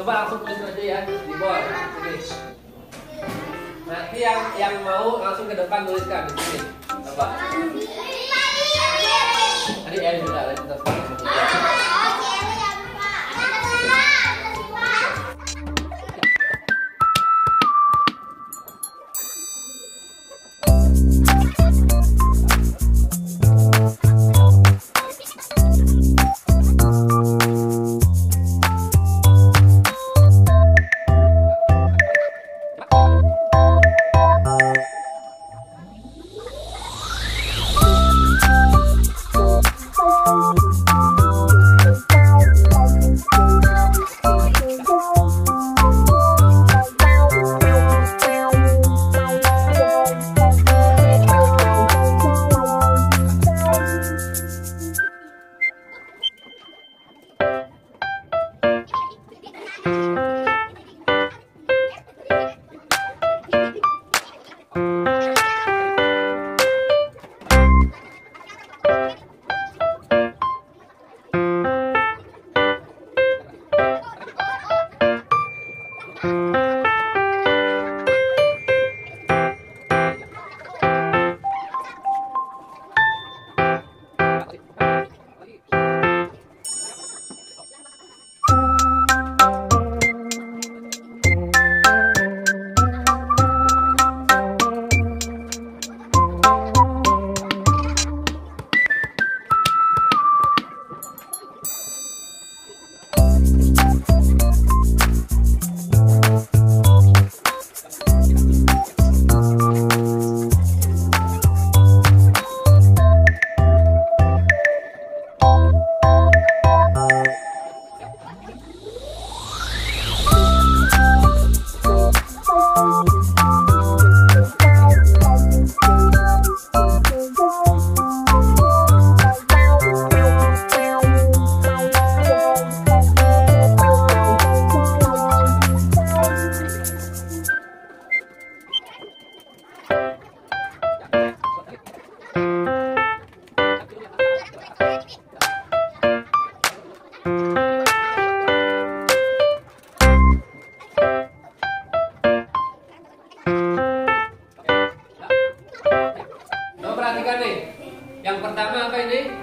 Coba langsung tulis aja ya di board. Ini. Nanti yang mau langsung ke depan tuliskan di sini. Coba. Tadi sudah kita langsung tulis. Perhatikan nih, yang pertama apa ini?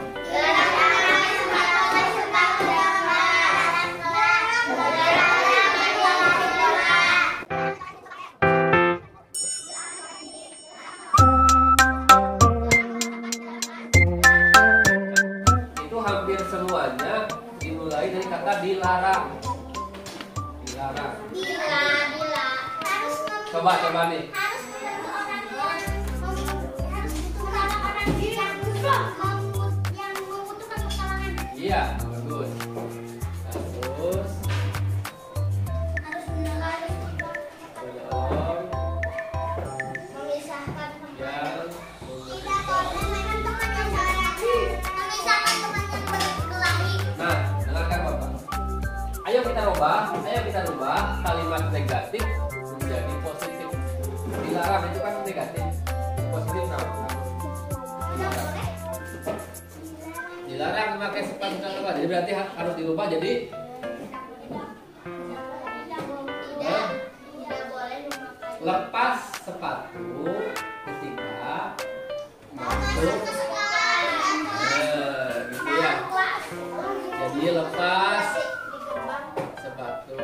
Itu hampir semuanya dimulai dari kata dilarang. Dilarang. Coba nih. Iya, bagus. Terus menolong memisahkan yang tidak boleh memisahkan teman yang berkelahi. Nah, dengarkan Bapak. Ayo kita rubah kalimat negatif menjadi positif. Dilarang itu kan negatif. Positif apa? Dilarang memakai sepatu terlarang. Jadi berarti harus dirubah jadi lepas sepatu ketika masuk. Gitu ya. Jadi lepas sepatu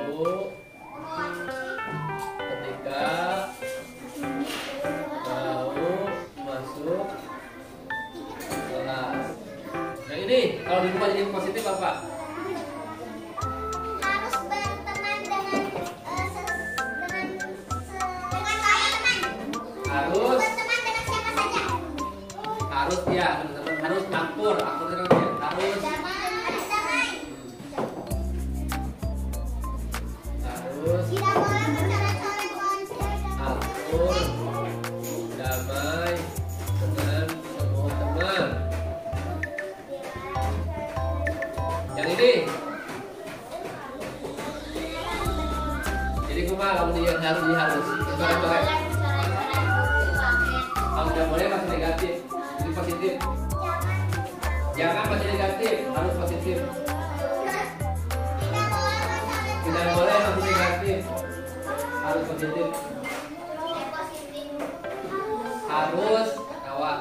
ketika mau masuk kelas. Yang ini kalau dirubah jadi positif apa? Harus berteman dengan saya teman. Harus Berteman dengan siapa saja. harus ya teman-teman harus akur harus Damai. harus Tidak boleh mencoret-coret konser. akur damai dengan semua teman. Yang ini jadi kuma kalau dia harus coret-coret. Kalau tidak boleh masih negatif, jadi positif. Jangan masih negatif, harus positif. Tidak boleh mencoret-coret. Tidak boleh masih negatif. Harus positif. Harus awak.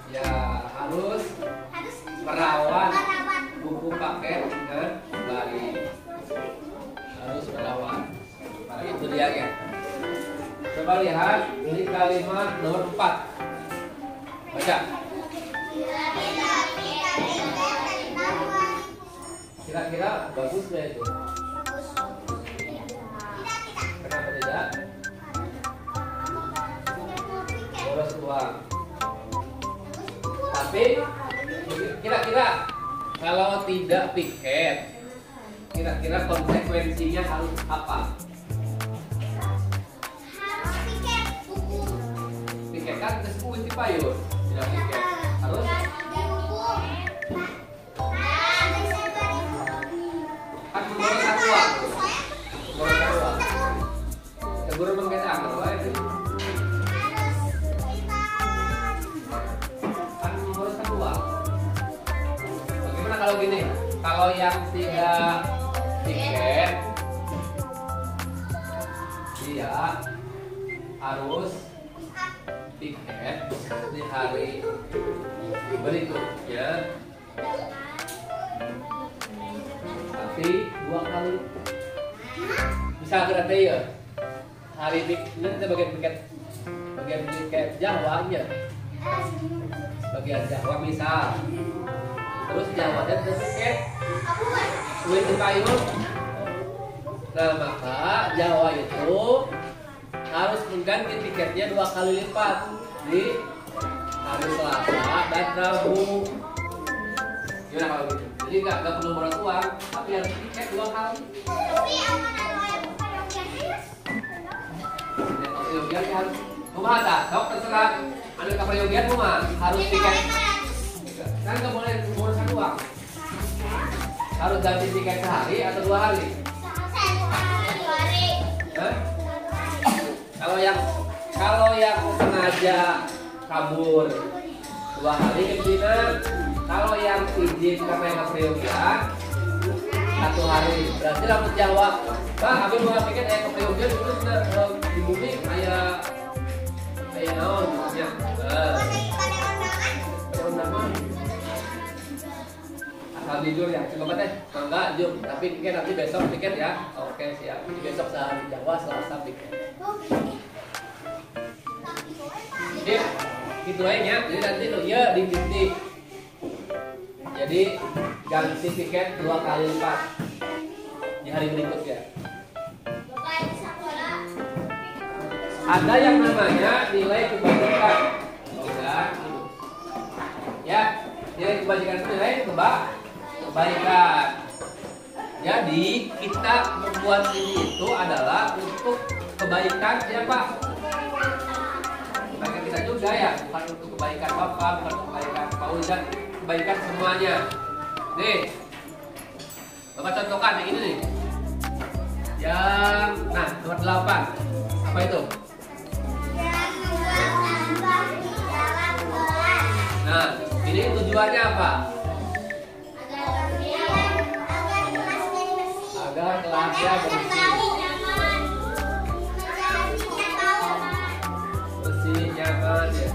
Ya, harus merawat buku paket dengan baik. Harus merawat. Nah, itu dia ya. Coba lihat ini kalimat nomor 4. Baca. Kira-kira bagus nggak itu? Kenapa tidak? Boros uang. Tapi kira-kira kalau tidak piket, kira-kira konsekuensinya harus apa? Piket kan kesepuluh di payung, tidak piket harus kan memboros satu uang, memboros satu uang. Seguro mengkena apa itu? Kan memboros satu uang. Bagaimana kalau gini? Kalau yang tidak tiket, dia harus tiket di hari berikutnya, tapi 2 kali. Bisa berarti ya hari ini kita bagian tiket Jawanya, bagian Jawa misal. Terus Jawa dan tiket sulit di payung. Nah, maka Jawa itu harus mengganti tiketnya 2 kali lipat di hari Selasa dan Rabu. Gimana kalau gitu? Jadi nggak perlu boros uang, tapi harus tiket 2 kali. Yogian harus rumah ada, dok terserah. Ada kapal Yogian rumah harus tiket. Kan nggak boleh boros uang. Harus ganti tiket sehari atau 2 hari. Kalau yang sengaja kabur 2 hari kemungkinan. Kalau yang izin karena yang keperluan 1 hari. Berarti dapat jawab. Bang, abis mau tiket yang keperluan itu di bumi kayak naon ya. Undangan. Asal jujur ya, coba teh. Enggak, jujur. Tapi tiket nanti besok tiket ya. Oke, siap. Besok sehari Jawa, Selasa tiket. Jadi gitu aja. Jadi nanti tuh ya di titik. Jadi ganti tiket 2 kali lipat di hari berikutnya. Ada yang namanya nilai kebajikan. Ya, nilai kebajikan itu nilai kebaikan. Jadi kita membuat ini itu adalah untuk kebaikan siapa? Kebaikan kita juga ya, bukan untuk kebaikan Bapak, bukan untuk kebaikan Pak Ujat, kebaikan semuanya. Nih, Bapak contohkan yang ini nih. Yang, nah, nomor 8. Apa itu? Nah, ini tujuannya apa? Agar kelasnya bersih. Bersih, nyaman ya.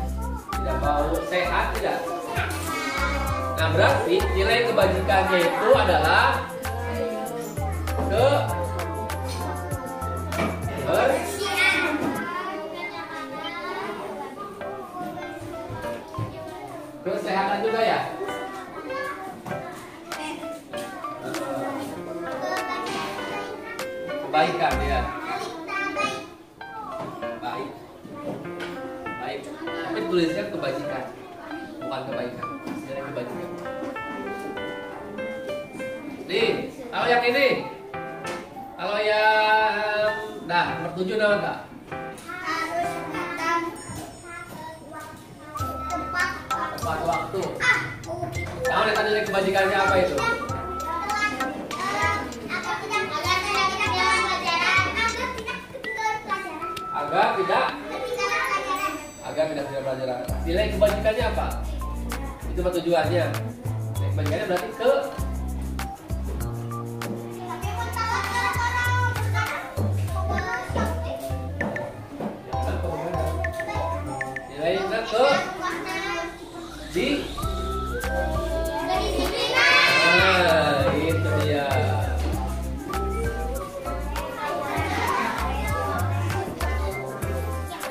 Tidak bau, sehat tidak? Nah, berarti nilai kebajikannya itu adalah kesehatan juga ya. Kebaikan ya. Baik. Baik. Tapi tulisnya kebajikan, bukan kebaikan. Nilai kebajikan. Nih, kalau yang ini, kalau yang, nah, nomor 7 nama enggak? Tepat waktu. Kamu lihat nilai kebajikannya apa itu? Agar tidak pelajaran. Nilai kebajikannya apa? Itu mah tujuannya. Naik bagiannya berarti ke nilainya ke di nah itu dia.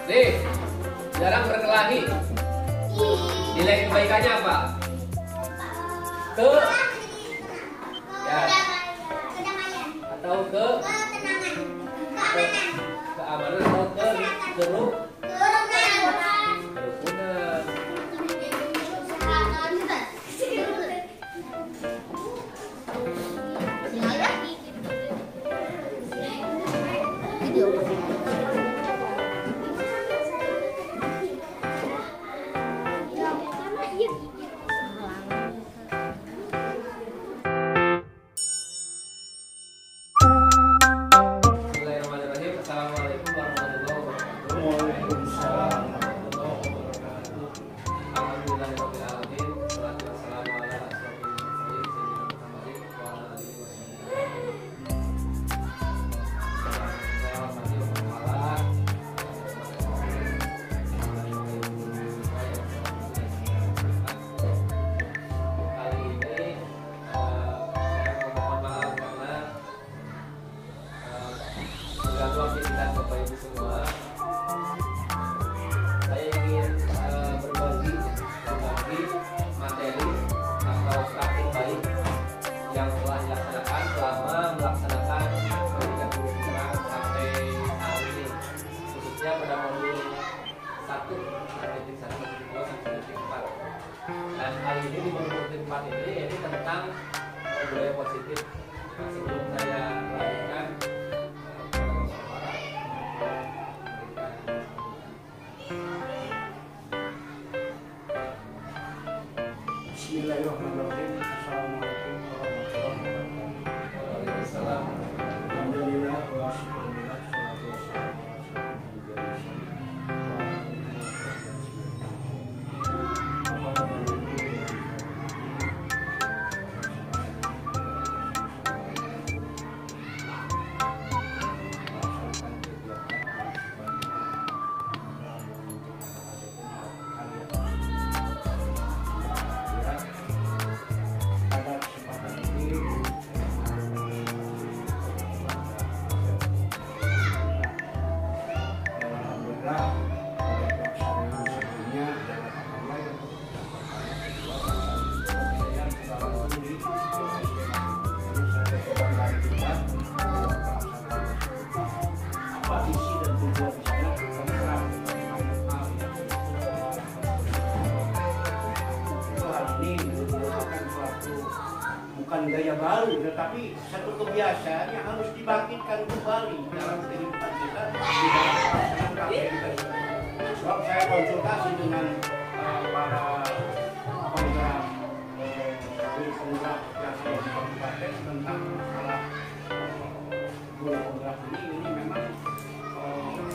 Nih jarang berkelahi. Nilai kebaikannya apa? Ke ya atau ke keamanan atau ke kerukunan. Aktivitas Bapak Ibu semua, saya ingin berbagi materi atau praktik baik yang telah dilaksanakan selama melaksanakan pendidikan guru penggerak sampai hari ini, khususnya pada modul 1.1.4. Dan kali ini di modul 4 ini yaitu tentang budaya positif. Nah, sebelum saya lanjutkan, Bismillahirrahmanirrahim. Assalamualaikum warahmatullahi wabarakatuh. Waalaikumsalam. Alhamdulillah wa syukurillah, salatu wassalamu ala pada kesempatan ini alhamdulillah pada pelaksanaan sebelumnya dalam ramai saya selalu di apa isi dan tujuan di sana tentang ini merupakan suatu bukan gaya baru, tetapi satu kebiasaan yang harus dibangkitkan kembali dalam kehidupan kita di dalam pelaksanaan KPM tadi. Sebab saya konsultasi dengan para penggerak guru penggerak yang ada di kabupaten tentang masalah guru penggerak ini memang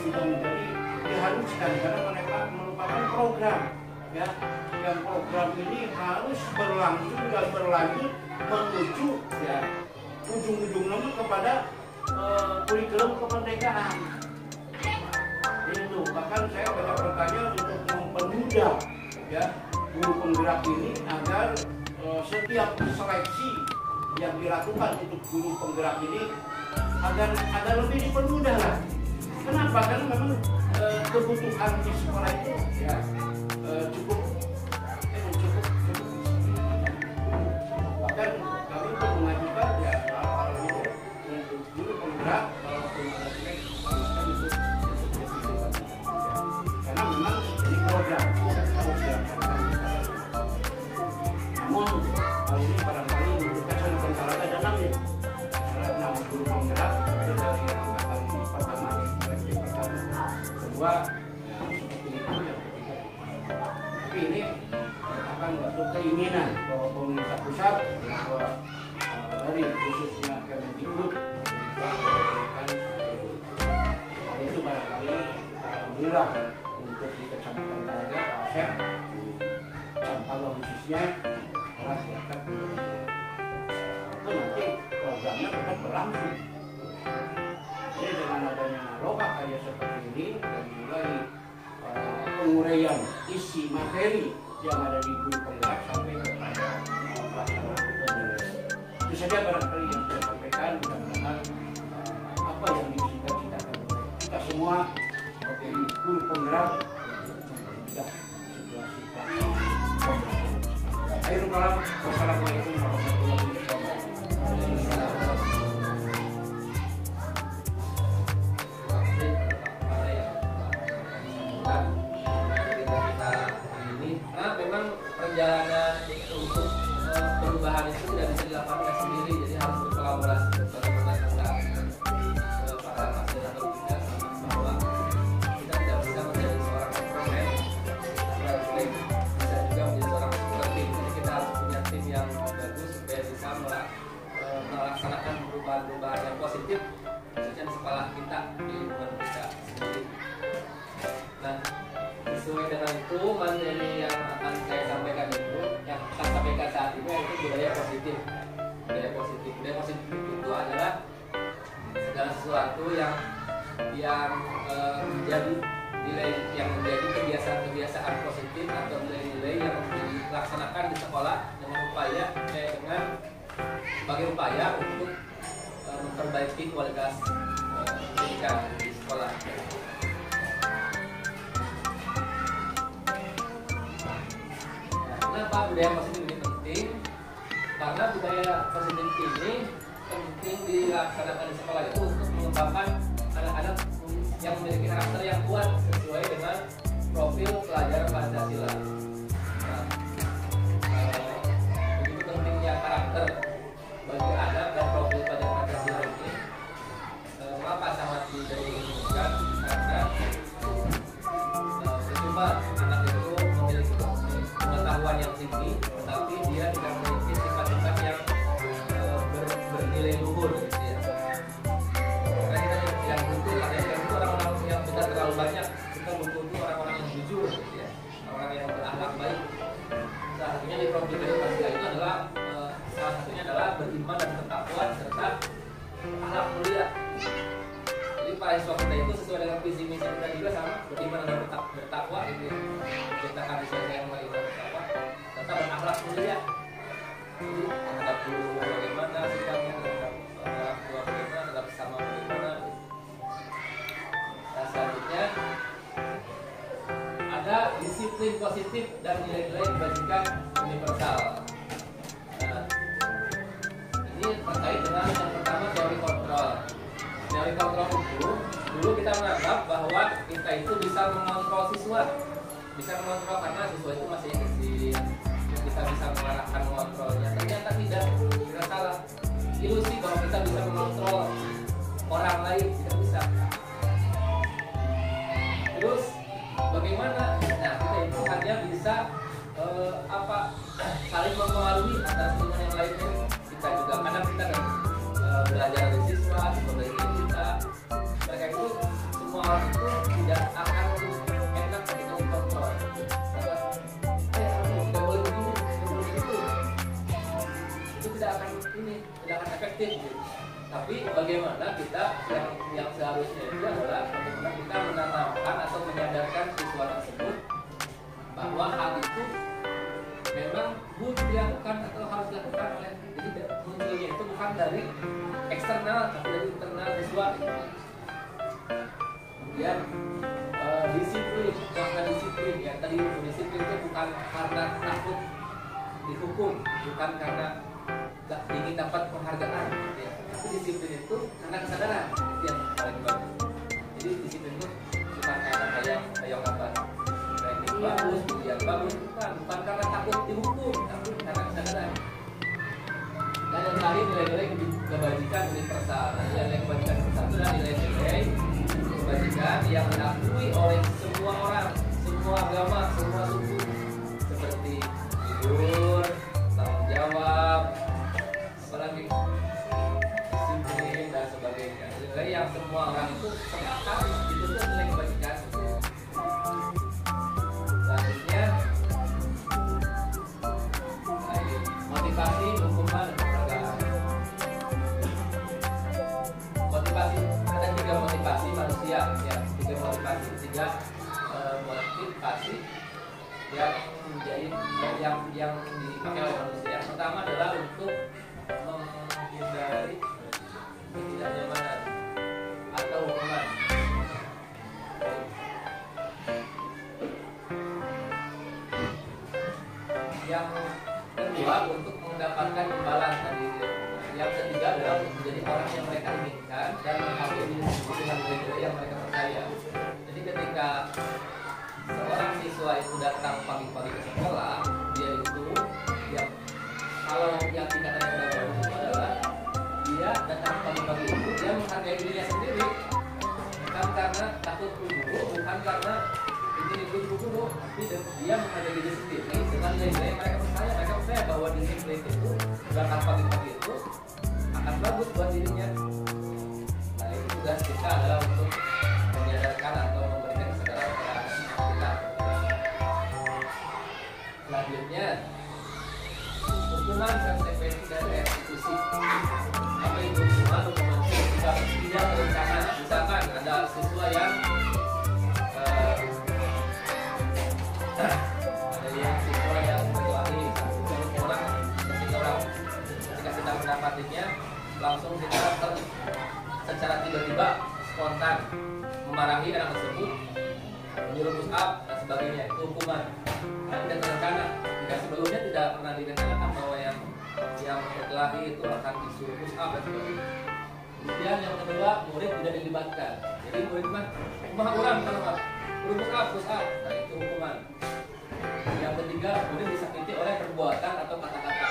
sudah menjadi diharuskan karena mereka merupakan program ya, yang program ini harus berlangsung dan berlanjut menuju ya ujung-ujungnya kepada kurikulum kemerdekaan. Itu bahkan saya banyak bertanya untuk mempermudah ya guru penggerak ini agar setiap seleksi yang dilakukan untuk guru penggerak ini agar lebih dipermudah lah. Kenapa? Karena memang kebutuhan di sekolah itu ya cukup. Bahkan kami pun mengajukan ya hal itu untuk guru penggerak walaupun ada karena memang ini program harus dilaksanakan. Namun hal ini barangkali menunjukkan sangat pensyaratan dalamnya. Karena 6 guru penggerak itu dari angkatan pertama, seleksi pertama, kedua, ya, seperti itu yang ketiga. Tapi ini akan bentuk keinginan bahwa pemerintah pusat bahwa dari khususnya Kemendikbud memberikan hal itu barangkali alhamdulillah untuk di Kecamatan Taraga, Pak Asep, di Campalo tugasnya rakyat. Itu nanti programnya akan berlangsung. Jadi dengan adanya roka kayak seperti ini dan mulai penguraian isi materi yang ada di guru penggerak sampai kepada pelaksanaan penilaian. Itu saja barangkali yang saya sampaikan. Mudah-mudahan apa yang dicita-citakan kita semua sebagai guru penggerak tidak situasi Akhirul kalam. Wassalamualaikum warahmatullahi wabarakatuh. Memang perjalanan untuk perubahan itu tidak bisa dilakukan sendiri, jadi harus berkolaborasi bersama kita para fasilitator juga, bahwa kita tidak bisa menjadi seorang superman, bisa juga menjadi seorang super team. Jadi kita harus punya tim yang bagus supaya bisa melaksanakan perubahan-perubahan yang positif khususnya di sekolah kita, di lingkungan kita sendiri. Nah, sesuai dengan itu materi yang akan saya sampaikan itu, yang akan sampaikan saat ini yaitu budaya positif. Budaya positif itu adalah segala sesuatu yang menjadi nilai, yang menjadi kebiasaan positif atau nilai-nilai yang dilaksanakan di sekolah dengan sebagai upaya untuk memperbaiki kualitas pendidikan di sekolah. Kenapa budaya positif ini penting? Karena budaya positif ini penting dilaksanakan di sekolah itu untuk mengembangkan anak-anak yang memiliki karakter yang kuat sesuai dengan profil pelajaran Pancasila. Begitu pentingnya karakter bagi anak dan profil pelajaran Pancasila ini, maka sangat diinginkan karena cuma anak itu memiliki pengetahuan yang tinggi, tetapi dia tidak memiliki sifat-sifat yang bernilai luhur, gitu ya. Karena kita yang butuh, orang-orang yang tidak terlalu banyak. Kita butuh orang-orang yang jujur, gitu ya. Orang yang berakhlak baik. Salah satunya di profil Pancasila itu adalah salah satunya adalah beriman dan bertakwa serta akhlak mulia. Jadi para siswa kita itu sesuai dengan visi misi kita juga sama, beriman dan bertakwa, gitu ya. Menciptakan sesuatu beriman dan bertakwa serta berakhlak mulia. Jadi terhadap guru bagaimana sikapnya, terhadap orang tua bagaimana, terhadap sesama bagaimana. Nah, selanjutnya ada disiplin positif dan nilai-nilai kebajikan universal. Nah, ini terkait dengan yang pertama, teori kontrol. Teori kontrol itu dulu kita menganggap bahwa kita itu bisa mengontrol siswa, bisa mengontrol karena siswa itu masih kecil, kita bisa mengarahkan mengontrolnya. Ternyata tidak, kita salah. Ilusi bahwa kita bisa mengontrol orang lain, tidak bisa. Terus bagaimana? Nah, kita itu hanya bisa saling mempengaruhi antara lingkungan yang lainnya. Kita juga karena kita kan belajar dari siswa dari kita. Mereka itu semua orang itu tidak akan enak ketika dikontrol. Tidak boleh begini, tidak boleh begitu. Itu tidak akan efektif. Gitu. Tapi bagaimana kita yang seharusnya itu adalah bagaimana kita menanamkan atau menyadarkan siswa tersebut bahwa hal itu memang butuh dilakukan atau harus dilakukan oleh, jadi munculnya itu bukan dari eksternal tapi dari internal siswa. Kemudian disiplin, makna disiplin ya tadi, disiplin itu bukan karena takut dihukum, bukan karena ingin dapat penghargaan ya. Tapi disiplin itu karena kesadaran, itu yang paling bagus. Jadi disiplin itu bukan karena kayak apa training bagus, ujian bagus, bukan karena takut dihukum, tapi karena kesadaran. Dan yang terakhir nilai-nilai kebajikan universal. Nilai-nilai kebajikan universal itu adalah nilai-nilai kebajikan yang diakui oleh semua orang, semua agama, semua suku, seperti jujur, tanggung jawab, apalagi disiplin dan sebagainya. Nilai yang semua orang itu sepakat, itu tuh nilai kebajikan. Selanjutnya yang dipakai oleh manusia. Yang pertama adalah untuk menghindari ketidaknyamanan atau hukuman. Yang kedua untuk mendapatkan imbalan tadi. Yang ketiga adalah menjadi orang yang mereka inginkan dan mengakui dengan nilai yang mereka percaya. Jadi ketika seorang siswa itu datang pagi-pagi ke sekolah, dia itu yang kalau yang tingkatannya udah bagus itu adalah dia datang pagi-pagi itu dia menghargai dirinya sendiri, bukan karena takut guru, bukan karena ingin ikut guru, tapi dia menghargai diri sendiri dengan nilai yang mereka percaya. Mereka percaya bahwa disiplin itu datang pagi-pagi itu akan bagus buat dirinya. Nah itu tugas kita adalah untuk menyadarkan atau memberikan kesadaran kepada kita. Selanjutnya, hukuman konsekuensi dan restitusi. Apa itu hukuman ketika tidak berencana? Misalkan ada siswa yang berkelahi, ketika kita mendapatinya langsung kita secara tiba-tiba spontan memarahi anak tersebut, menyuruh push up dan sebagainya, itu hukuman. Kan tidak terencana. Jika sebelumnya tidak pernah direncanakan bahwa yang berkelahi itu akan disuruh push up dan sebagainya. Kemudian yang kedua, murid tidak dilibatkan. Jadi murid mah orang kalau push up, nah itu hukuman. Yang ketiga, murid disakiti oleh perbuatan atau kata-kata,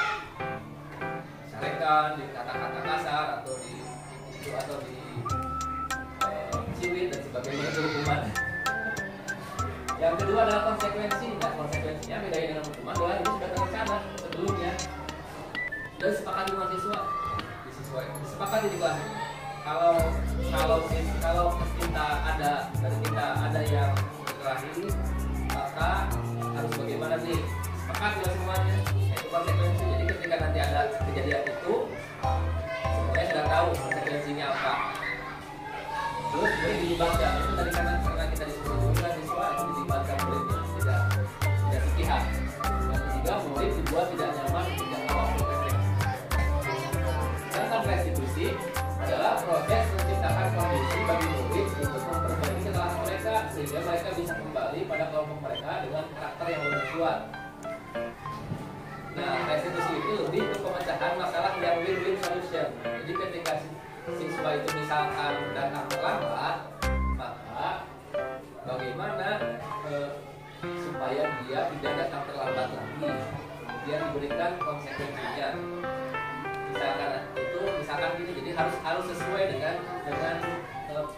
sarekan, di kata-kata kasar atau di ciwit dan sebagainya, itu hukuman. Yang kedua adalah konsekuensi. Nah, konsekuensinya bedanya dengan hukuman adalah ini sudah terencana sebelumnya, sudah disepakati dengan siswa, disepakati di kelas. Kalau kita ada yang berkelahi, maka harus bagaimana nih? Sepakati lah semuanya. Itu konsekuensi. Jadi ketika nanti ada kejadian itu, semuanya sudah tahu konsekuensinya apa. Terus boleh dilibatkan. Itu tadi karena kita disuruh juga siswa itu dilibatkan muridnya, tidak sepihak. Yang ketiga, murid dibuat tidak nyaman, tidak mau restitusi. Tentang restitusi adalah proses menciptakan kondisi bagi murid untuk memperbaiki kesalahan mereka sehingga mereka bisa kembali pada kelompok mereka dengan karakter yang lebih kuat. Nah, restitusi itu lebih ke pemecahan masalah yang win-win solution. Jadi ketika siswa itu misalkan datang terlambat, maka bagaimana supaya dia tidak datang terlambat lagi, kemudian diberikan konsekuensinya. Misalkan gini, jadi harus sesuai dengan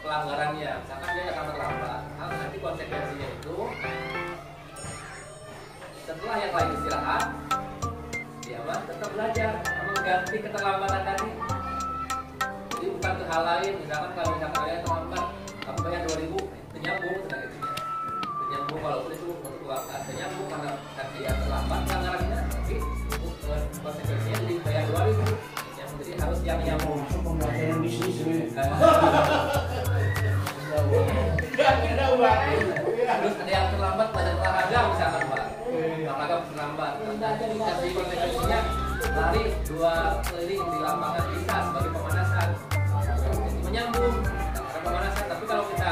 pelanggarannya. Misalkan dia datang terlambat, nanti konsekuensinya itu setelah yang lain istirahat, dia mah tetap belajar mengganti keterlambatan tadi. Jadi bukan ke hal lain. Misalkan kalau kalian terlambat, kamu bayar 2.000, penyambung penyambung kalau itu untuk uang penyambung karena dia terlambat pelanggarannya, tapi konsekuensinya jadi bayar 2.000. Jadi harus yang masuk pembelajaran bisnis harus ada yang terlambat pada olahraga misalkan Pak, olahraga terlambat. Jadi konsekuensinya lari 2 keliling di lapangan bisa sebagai pemanasan, menyambung karena pemanasan. Tapi kalau kita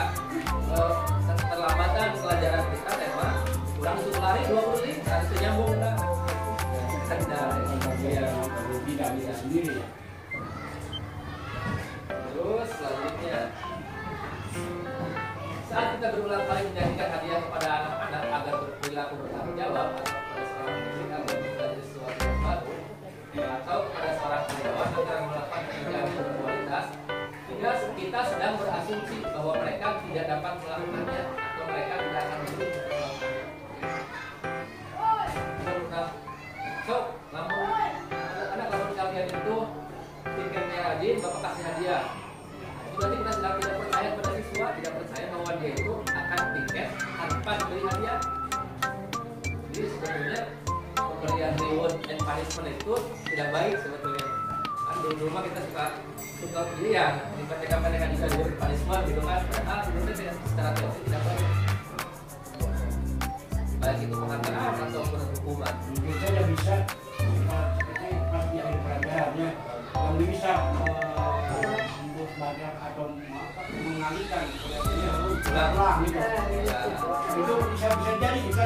terlambatan pelajaran kita tema kurang disuruh lari 2 keliling harus menyambung kita tidak bisa sendiri. Terus selanjutnya, saat kita berulang kali menjanjikan hadiah kepada anak-anak agar berperilaku bertanggung jawab, atau kepada seorang musik agar menjadi sesuatu yang baru, atau kepada seorang karyawan agar melakukan pekerjaan berkualitas, kita sedang berasumsi bahwa mereka tidak dapat melakukannya atau mereka tidak akan berusaha melakukannya. So, anak-anak kalau kalian itu tiketnya rajin, bapak kasih hadiah. Berarti kita sedang tidak percaya pada siswa, tidak percaya bahwa dia itu akan tiket tanpa diberi hadiah. Jadi sebetulnya pemberian reward and punishment itu tidak baik sebetulnya. Kan dulu mah kita suka ya, di PTK-PTK juga diberi punishment gitu kan. Padahal sebetulnya secara teori tidak baik. baik itu penghargaan ataupun hukuman. Kita tidak bisa seperti pas di akhir pelajarannya yang bisa untuk banyak atau mengalihkan perhatiannya pulang gitu. Itu bisa jadi Bisa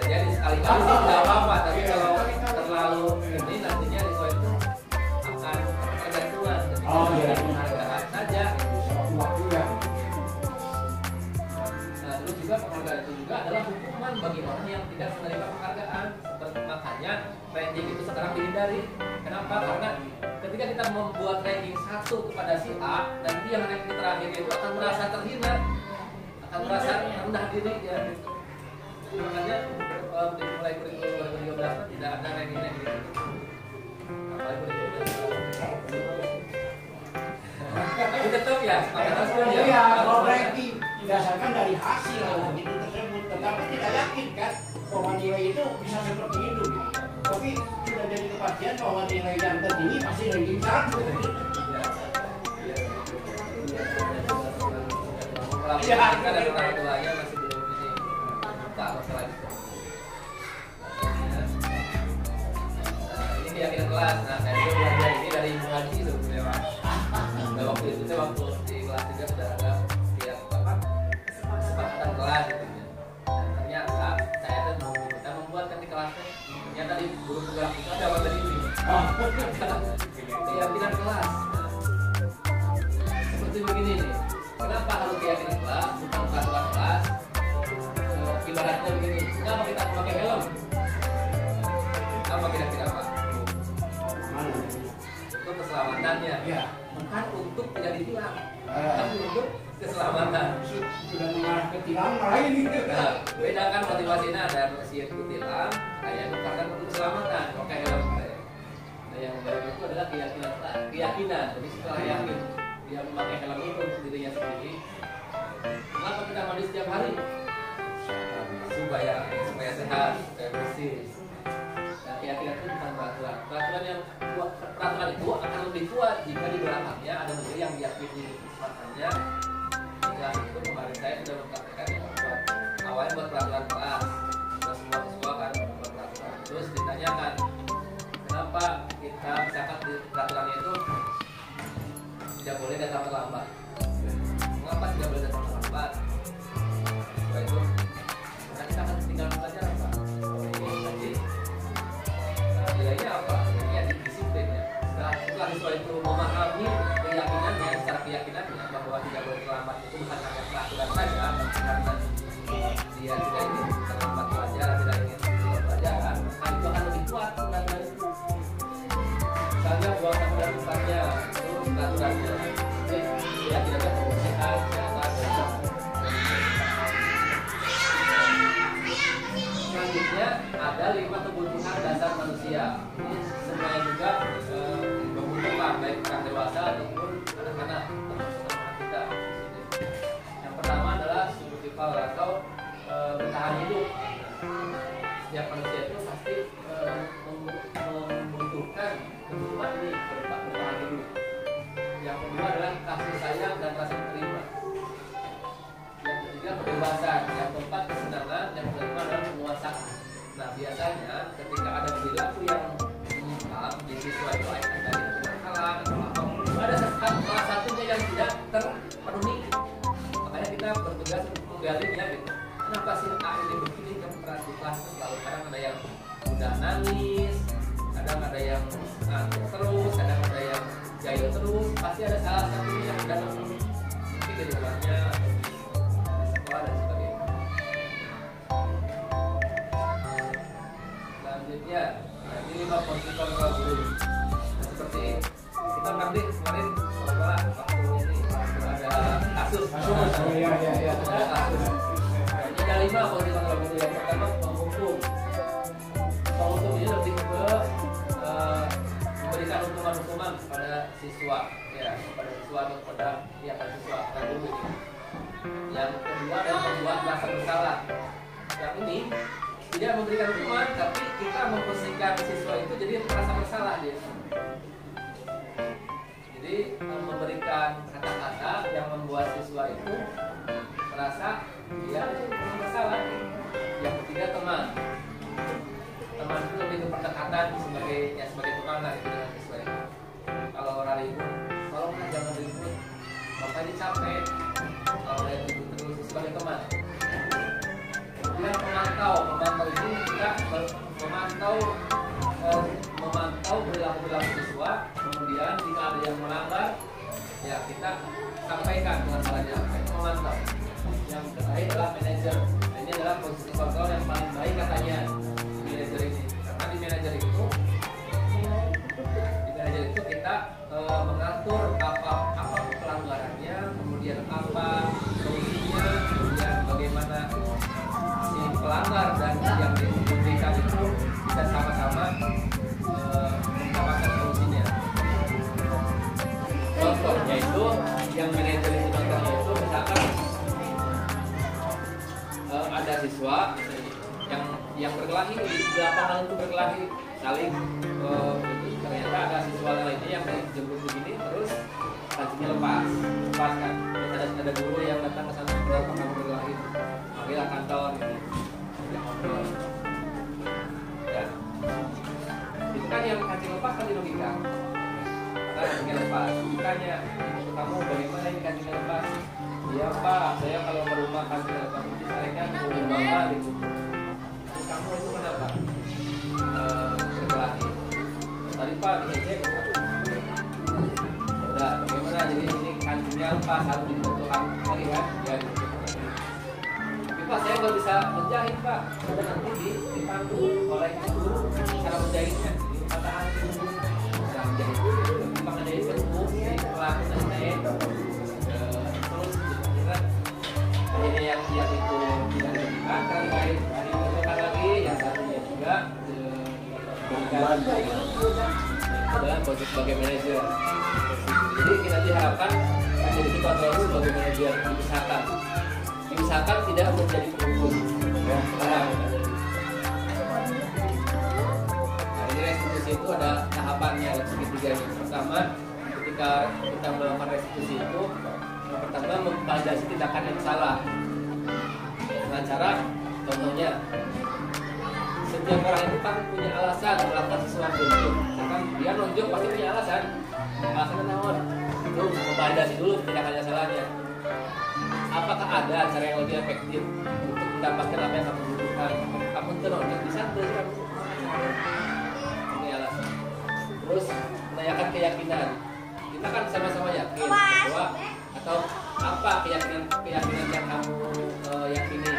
jadi sekali-kali sih nggak apa-apa, tapi kalau terlalu ini nantinya risiko itu akan ketergantungan. Jadi penghargaan saja. waktu ya. Nah, terus juga penghargaan itu juga adalah hukuman bagi orang yang tidak menerima penghargaan. Makanya ranking itu sekarang dihindari. Kenapa? Karena ketika kita membuat ranking 1 kepada si A, nanti yang ranking terakhir itu akan merasa terhina, akan merasa rendah diri ya. Gitu. Makanya mulai kurikulum 2013 tidak ada ranking-ranking gitu. Tapi tetap ya, Iya, kalau ranking didasarkan dari hasil itu tersebut, tetapi tidak yakin kan bahwa nilai itu bisa seperti itu. Gitu. Tapi sudah jadi kepastian bahwa nilai yang tertinggi pasti ranking 1. Iya, kita dan orang tuanya masih belum ini buka masalah itu. Ini keyakinan kelas. Nah, saya juga belajar ini dari Ibu Haji sebetulnya, Pak. Nah, waktu itu saya waktu di kelas 3 sudah ada lihat apa kesepakatan kelas gitu ya. Dan ternyata saya tuh kita membuatkan di kelasnya. Ternyata di guru penggerak itu ada apa tadi ini? Keyakinan kelas. Nah, seperti begini nih. Kenapa harus keyakinan kelas, bukan peraturan kelas? Ibaratnya begini, kenapa kita memakai helm? Apa kira-kira Pak? Untuk keselamatannya. Ya. Bukan untuk tidak ditilang, tapi untuk keselamatan. Sudah mengarah ke tilang lain gitu. Nah, bedakan motivasinya ada si tilang, kayak itu karena untuk keselamatan. Oke helm. Nah, yang baik itu adalah keyakinan. Jadi setelah yakin dia memakai helm itu untuk dirinya sendiri. Kenapa kita mandi setiap hari? Supaya sehat, supaya bersih. Nah, keyakinan itu bukan peraturan. Peraturan itu akan lebih kuat jika di belakangnya ada menteri yang diyakini. Makanya jika itu kemarin saya sudah mempraktekkan yang membuat awalnya buat peraturan kelas. Kita semua siswa kan membuat peraturan. Terus ditanyakan kenapa kita misalkan di peraturannya itu tidak boleh datang terlambat. Mengapa tidak boleh datang terlambat? Setelah itu, karena kita akan tinggal belajar apa? Jadi, nilainya apa? Ya di disiplin ya. Setelah siswa itu memahami keyakinannya, secara keyakinannya bahwa tidak boleh terlambat itu bukan hanya peraturan saja, karena dia tidak ingin terlambat belajar, tidak ingin pelajaran, maka itu akan lebih kuat peraturan itu. Misalnya buang sampah dan tempatnya itu peraturannya. Ya tidak ada kebersihan, kesehatan. Selanjutnya ada 5 kebutuhan dasar manusia. Ini semuanya juga membutuhkan baik orang dewasa ataupun anak-anak kita. Yang pertama adalah survival atau bertahan hidup. Setiap manusia itu pasti membutuhkan kebutuhan ini bertahan hidup. Yang kedua adalah kasih sayang dan rasa terima. Yang ketiga kebebasan. Yang keempat kesenangan. Yang kelima adalah penguasaan. Nah biasanya ketika ada perilaku yang menyimpang di siswa itu akan tadi bermasalah atau ada salah satunya yang tidak terpenuhi. Makanya kita bertugas untuk menggalinya gitu. Kenapa sih A ini begini? Kan pernah di kelas selalu kadang ada yang mudah nangis, kadang ada yang ngantuk terus, kadang ada yang jahil terus, pasti ada salah satunya yang tidak terpenuhi. Mungkin di rumahnya atau di sekolah dan sebagainya. Selanjutnya, ini 5 posisi kontrol guru. Nah, seperti kita ngerti kemarin sekolah waktu ini ada kasus. Iya. Ada kasus. Ini ada 5 posisi kontrol guru. Yang pertama penghukum. Penghukum ini lebih ke memberikan hukuman-hukuman kepada siswa, ya, kepada siswa atau kepada siswa atau guru ini. Yang kedua adalah membuat merasa bersalah. Yang ini tidak memberikan hukuman, tapi kita memposisikan siswa itu jadi merasa bersalah dia. Jadi memberikan kata-kata yang membuat siswa itu merasa dia bersalah. Yang ketiga ketiga teman. Teman itu lebih ke pendekatan sebagai teman lah gitu dengan siswa itu. Kalau orang ribut, tolonglah jangan ribut, makanya capek. Kalau ribut terus sebagai teman. Kemudian pemantau itu kita memantau perilaku siswa. Kemudian jika ada yang melanggar, ya kita sampaikan masalahnya. Itu memantau. Yang terakhir adalah manajer. Ini adalah posisi kontrol yang paling baik katanya manajer ini. Karena di manajer itu kita mengatur apa pelanggarannya, kemudian apa solusinya, kemudian bagaimana si pelanggar dan yang diberikan itu bisa sama-sama mendapatkan solusinya. Contohnya itu yang manajer itu contohnya itu misalkan ada siswa yang berkelahi di lapangan itu berkelahi saling ternyata ada siswa lainnya yang dijemput begini terus kakinya lepaskan terus ada guru yang datang ke sana kenapa kamu berkelahi panggillah kantor gitu ya itu kan yang kancing lepas kan di logika karena kancingnya lepas logikanya kamu bagaimana ini kancingnya lepas iya pak saya kalau ke rumah kancingnya lepas itu saya kan bapak gitu terus kamu itu kenapa berkelahi tadi pak dicek udah bagaimana jadi ini kancingnya lepas harus dibetulkan lagi kan ya gitu. Tapi pak saya nggak bisa menjahit pak udah nanti dipandu oleh guru cara menjahitnya di patahan cara menjahit pak menjahit kan di pelaku dan terus ini yang siap itu tidak diberikan kali lain hari diberikan lagi yang satunya juga berikan adalah posisi sebagai manajer. Jadi kita diharapkan menjadi kontrol sebagai manajer dipisahkan tidak menjadi pengurus. Nah, ini restitusi itu ada tahapannya ada segitiganya. Pertama, ketika kita melakukan restitusi itu, yang pertama memvalidasi tindakan yang salah. Dengan cara, contohnya, setiap orang itu kan punya alasan melakukan sesuatu itu. Misalkan dia nonjok pasti punya alasan. Alasannya naon? Itu memvalidasi dulu tindakan yang salahnya. Apakah ada cara yang lebih efektif untuk mendapatkan apa yang kamu butuhkan? Kamu nonjok bisa tuh. Ini alasan. Terus menanyakan keyakinan. Kita kan sama-sama yakin bahwa atau apa keyakinan yang kamu yakini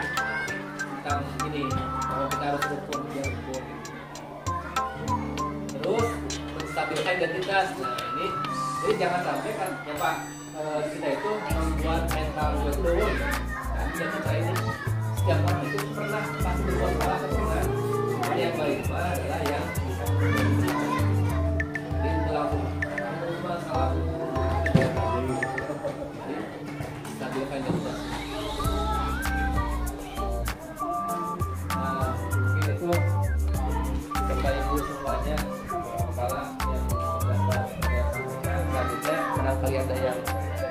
tentang ini bahwa kita harus rukun dia rukun. Terus menstabilkan identitas. Nah ini jadi jangan sampai kan ya Pak kita itu membuat mental itu turun. Nah jangan saya ini setiap orang itu pernah pasti berbuat salah atau pernah. Nah, yang baik adalah yang bisa jadi langsung masalah stabilkan identitas. Nah mungkin itu serta ibu semuanya kepala yang dapat saya sampaikan. Selanjutnya barangkali ada yang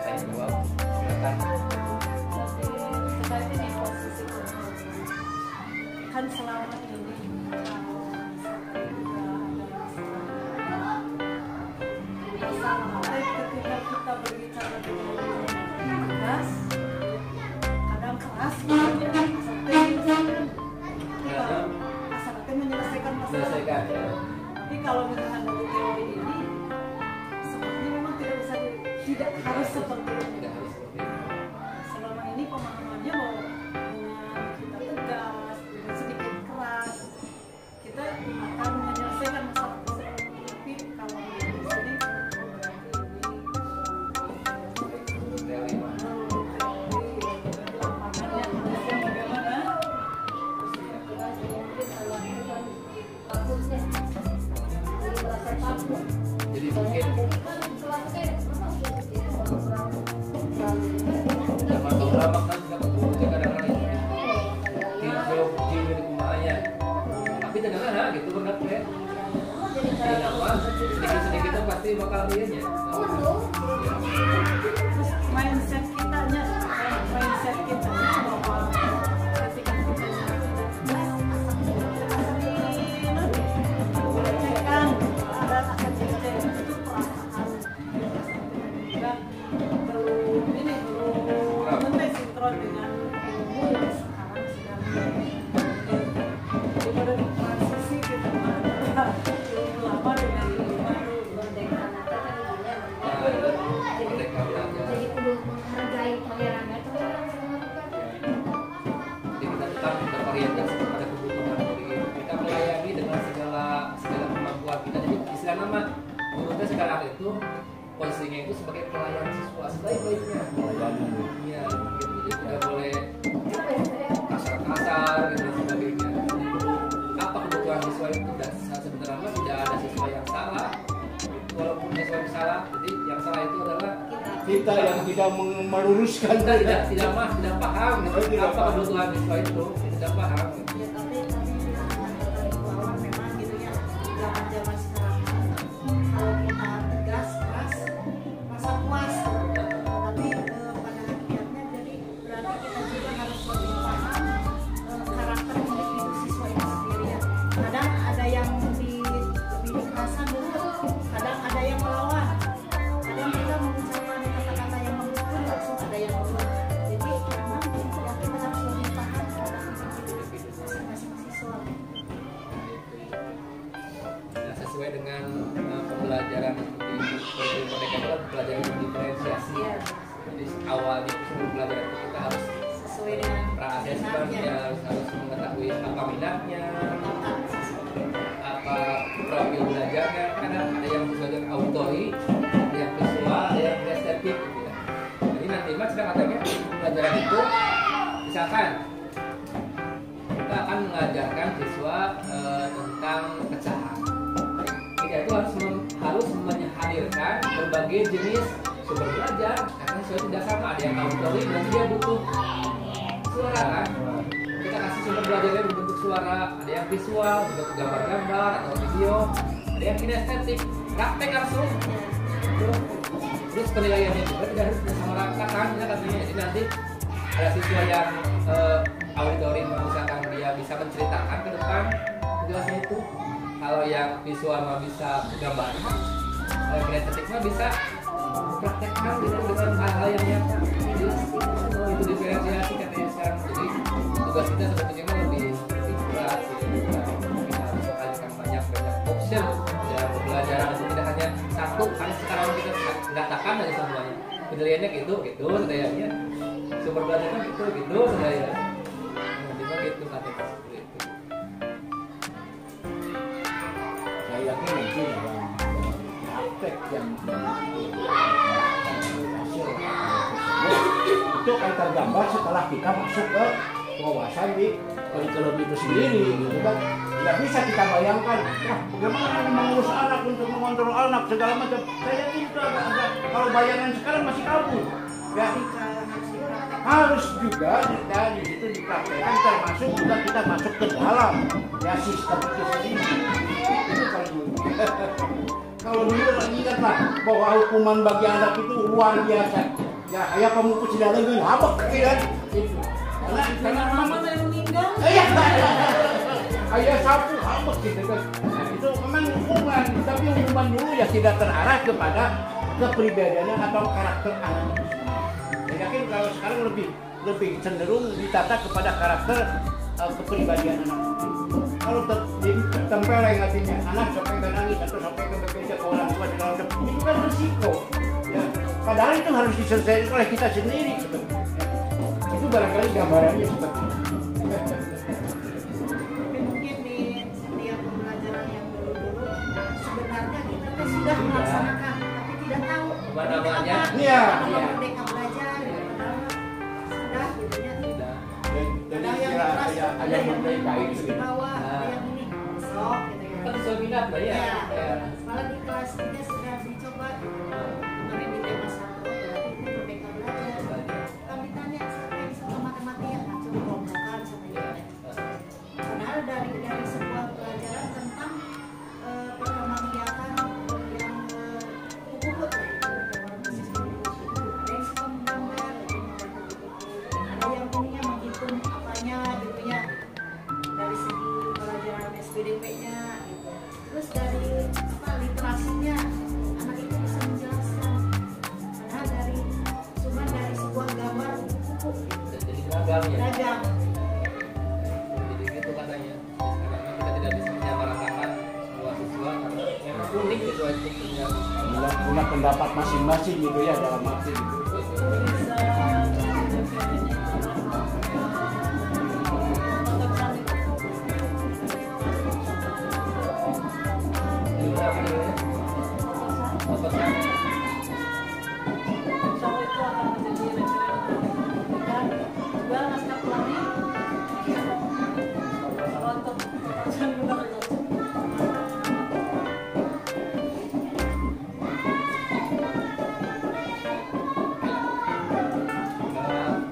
saya jawab silakan. Terkait ini posisi kan selama ini ketika kita berbicara dengan keras, kadang keras asalnya menyelesaikan masalah. Tapi kalau misalkan dari teori ini, sepertinya memang tidak harus seperti ini. Selama ini pemahamannya bahwa dengan kita tegas, dengan sedikit keras, kita akan menyelesaikan masalah tersebut. Tapi kalau di sini jadi mungkin zaman lama kan kita bekerja kadang-kadang di rumahnya tapi dengan gitu benar ya jadi nama sedikit-sedikit pasti bakal lihatnya mindset kitanya bahwa ketika kita dengan ilmu yang sekarang sedang daripada transisi kita ilmu lama dengan ilmu baru. Merdeka Nata kan ibunya Nah, merdeka belajar. jadi kudu menghargai tolerannya toleran sama bukan. Jadi kita tetap berorientasi kepada kebutuhan diri. Kita melayani dengan segala kemampuan kita. Jadi istilah nama menurutnya sekarang itu posisinya itu sebagai pelayan siswa sebaik-baiknya. Iya, gitu. Jadi tidak boleh kasar-kasar gitu dan sebagainya. Jadi, apa kebutuhan siswa itu dan sebenarnya tidak ada siswa yang salah. Walaupun siswa yang salah, jadi yang salah itu adalah Kita yang tidak meluruskan. kita tidak paham gitu. Oh, tidak Apa paham. kebutuhan siswa itu tidak paham. Ya tapi awal memang gitu ya zaman sekarang kalau kita tegas keras masa puas tapi pada akhirnya jadi berarti kita juga harus lebih paham karakter individu siswa itu sendiri ya. Kadang ada yang lebih dikerasan dulu, kadang ada yang melawan, kadang kita mengucapkan kata-kata yang memukul langsung ada yang melawan. Jadi memang ya kita harus lebih paham karakter individu masing-masing siswa. Nah, sesuai dengan pembelajaran seperti mereka itu kan pelajaran diferensiasi. Iya. Jadi awalnya sebelum pelajaran itu kita harus Sesuai dengan pra-assessment minatnya. ya, harus mengetahui apa minatnya, apa profil belajarnya. Karena ada yang sesuai dengan auditori, ada yang visual, ada yang estetik gitu ya. Jadi nanti mas sedang katanya pelajaran itu misalkan kita akan mengajarkan siswa tentang pecahan. Kita itu harus menghadirkan berbagai jenis sumber belajar karena siswa tidak sama. Ada yang auditory dan dia butuh suara kan. Kita kasih sumber belajarnya berbentuk suara, ada yang visual berbentuk gambar-gambar atau video, ada yang kinestetik praktek langsung. Terus penilaiannya juga tidak harus disamaratakan ya katanya. Jadi nanti ada siswa yang auditory misalkan dia bisa menceritakan ke depan tugasnya itu. Kalau yang visual mah bisa gambar, kalau kinestetik mah bisa praktekkan gitu dengan hal-hal yang nyata. Jadi itu diferensiasi katanya sekarang. Jadi tugas kita sebetulnya mah lebih berat gitu. Kita harus menghadirkan banyak option dalam pembelajaran itu tidak hanya satu. Karena sekarang kita katakan dari semuanya penilaiannya gitu sebenarnya sumber belajarnya gitu sebenarnya. Nanti gitu katanya seperti itu. Saya yakin nanti dalam praktek yang hasil itu akan tergambar setelah kita masuk ke wawasan di kurikulum itu sendiri gitu kan. Tidak bisa kita bayangkan bagaimana mengurus anak untuk mengontrol anak segala macam. Saya yakin itu agak kalau bayangan sekarang masih kabur ya. Harus juga kita di situ dipraktekkan, termasuk juga kita masuk ke dalam ya sistem itu sendiri. Itu kalau dulu. Kalau dulu ingatlah bahwa hukuman bagi anak itu luar biasa. Ya ayah pemukul tidak lagi habak kan itu. Karena Mama yang meninggal. Iya. Ayah sapu habak gitu kan. Nah, itu memang hukuman, tapi hukuman dulu ya tidak terarah kepada kepribadian atau karakter anak itu. Saya yakin kalau sekarang lebih cenderung ditata kepada karakter kepribadian anak. Kalau tempeleng artinya anak sampai ke nangis atau sampai ke BPJS ke orang tua segala macam, itu kan risiko. Ya. Padahal itu harus diselesaikan oleh kita sendiri. Gitu. Itu barangkali gambarannya seperti itu. Tapi mungkin di setiap pembelajaran yang dulu-dulu sebenarnya kita tuh sudah melaksanakan tapi tidak tahu Apa namanya? Iya. Merdeka belajar gitu. Padahal sudah gitu ya. Tidak. Jadi Ada yang kira kelas, ada yang merdeka di itu. bawah, ada yang ini besok gitu ya. Kan sesuai minat lah ya. Ya, malah di kelas 3 sudah dicoba kemarin di tema 1 berarti ini merdeka belajar. Kami tanya siapa yang suka matematika, langsung rombokan sama ini. Padahal dari sebuah pelajaran tentang perkembangbiakan yang buku-buku ada yang suka menggambar, ada yang punya menghitung apanya gitu ya dari segi pelajaran SPDP-nya gitu. Terus dari literasinya dagangnya. dagang. Jadi gitu katanya. Karena kita tidak bisa menyamaratakan semua siswa karena yang unik gitu aja punya. Punya pendapat masing-masing gitu ya dalam arti gitu. Bisa insya Allah itu akan menjadi referensi dan juga naskah pelangi kalau untuk pekerjaan benar itu.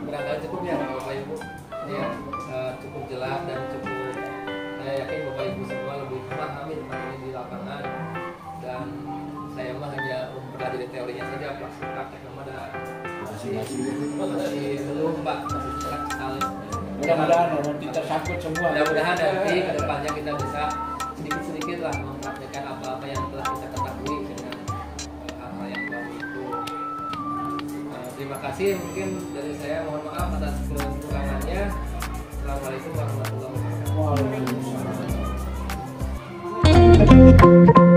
Barangkali cukup ya Bapak Ibu. Ini ya cukup jelas dan cukup saya yakin Bapak Ibu semua lebih memahami tentang ini di lapangan dan saya mah hanya mempelajari teorinya saja, praktek memang ada masih belum Pak, masih berat sekali. Mudah-mudahan nanti tersangkut semua. Mudah-mudahan nanti ke depannya kita bisa sedikit-sedikit lah mempraktekkan apa-apa yang telah kita ketahui dengan hal-hal yang baru itu. Terima kasih, mungkin dari saya mohon maaf atas kekurangannya. Assalamualaikum warahmatullahi wabarakatuh. Waalaikumsalam.